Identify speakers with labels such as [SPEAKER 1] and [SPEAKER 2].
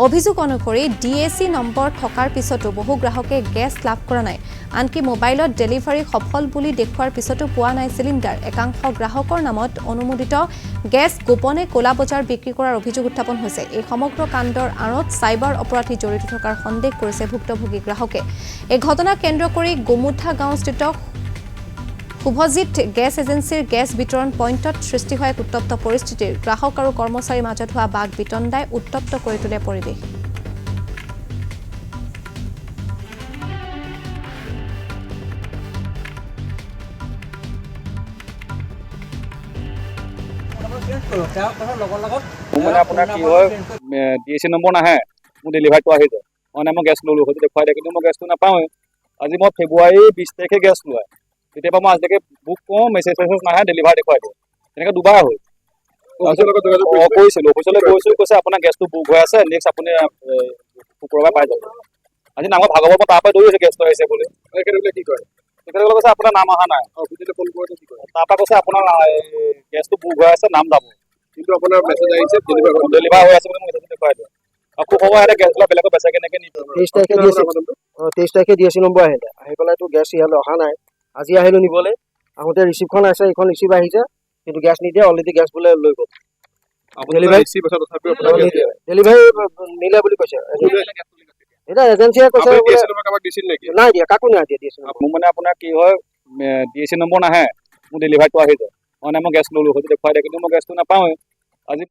[SPEAKER 1] অভিযোগ অনুসৰি DAC number থকাৰ পিছতো বহু গ্ৰাহকে গেছ লাভ কৰা নাই। আনকি মোবাইলত ডেলিভাৰী সফল বুলি দেখুৱাৰ পিছতো পোৱা নাই চিলিণ্ডাৰ। একাংশ গ্ৰাহকৰ নামত অনুমোদিত গেছ গোপনে ক'লা বজাৰ বিক্ৰী কৰাৰ অভিযোগ উত্থাপন হৈছে। এই সমগ্ৰ কাণ্ডৰ আঁৰত চাইবাৰ অপৰাধী জড়িত থকাৰ সন্দেহ কৰিছে ভুক্তভোগী গ্ৰাহকে। এই ঘটনাক কেন্দ্ৰ কৰি গোমুঠা গাঁওস্থিত শুভজিৎ গেছ এজেন্সিৰ গেছ বিতৰণ পইণ্টত সৃষ্টি হয় এক উত্তপ্ত পৰিস্থিতিৰ। গ্ৰাহক আৰু কৰ্মচাৰীৰ মাজত হোৱা বাক বিতণ্ডাই উত্তপ্ত কৰি তোলে পৰিৱেশ।
[SPEAKER 2] মানে আপোনাৰ কি হয় ডিএসি নম্বৰ নাহে, মোৰ ডেলিভাৰীটো আহি যায়। মানে মই গেছ ল'লোঁ, হয়তো দেখুৱাই দিয়ে, কিন্তু মই গেছটো নাপাওঁৱেই। আজি মই ফেব্ৰুৱাৰী 20 তাৰিখে গেছ লোৱা, তেতিয়াৰ পৰা মই আজিলৈকে বুক কৰোঁ, মেছেজ নাহে, ডেলিভাৰ দেখুৱাই দিওঁ। তেনেকৈ দুবাৰ হ'ল। কৰিছিলোঁ, অফিচলৈ গৈছোঁ, কৈছে আপোনাৰ গেছটো বুক হৈ আছে, নেক্সট আপুনি শুক্ৰবাৰ পাই যাব। আজি নামৰ ভাগৱত মই তাৰ পৰা দৌৰি আছোঁ গেছটো আহিছে বুলি। কি কৰে তেখেতসকলে কৈছে আপোনাৰ নাম অহা নাই। তাৰপৰা কৈছে আপোনাৰ গেছটো বুক হৈ আছে, নাম যাব। কিন্তু আপোনাৰ মেছেজ আহিছে ডেলিভাৰ হৈ আছে বুলি মেছেজ দেখুৱাই দিওঁ। আকৌ খবৰ আহিলে গেছবিলাক বেলেগত বেচা কেনেকৈ নিব।
[SPEAKER 3] 23 তাৰিখে ডিএসি নম্বৰ আহিলে, আহি পেলাইতো গেছ ইয়ালৈ অহা নাই। আজি আহিলোঁ নিবলৈ, আহোঁতে ৰিচিপ্টখন আছে, এইখন ৰিচিপ্ট আহিছে, কিন্তু গেছ নিদিয়ে, অলৰেডি গেছ বোলে লৈ গ'ল। ডেলিভাৰী নিলে বুলি কৈছে। এতিয়া এজেঞ্চিয়ে কৈছে নাই দিয়া, কাকো নাই দিয়া ডিএসি নম্বৰ।
[SPEAKER 2] মোৰ মানে আপোনাৰ কি হয় ডিএসি নম্বৰ নাহে, মোৰ ডেলিভাৰীটো আহি যায়। মানে মই গেছ ল'লোঁ, হয়তো দেখুৱাই দিয়ে, কিন্তু মই গেছটো নাপাওঁৱেই। আজি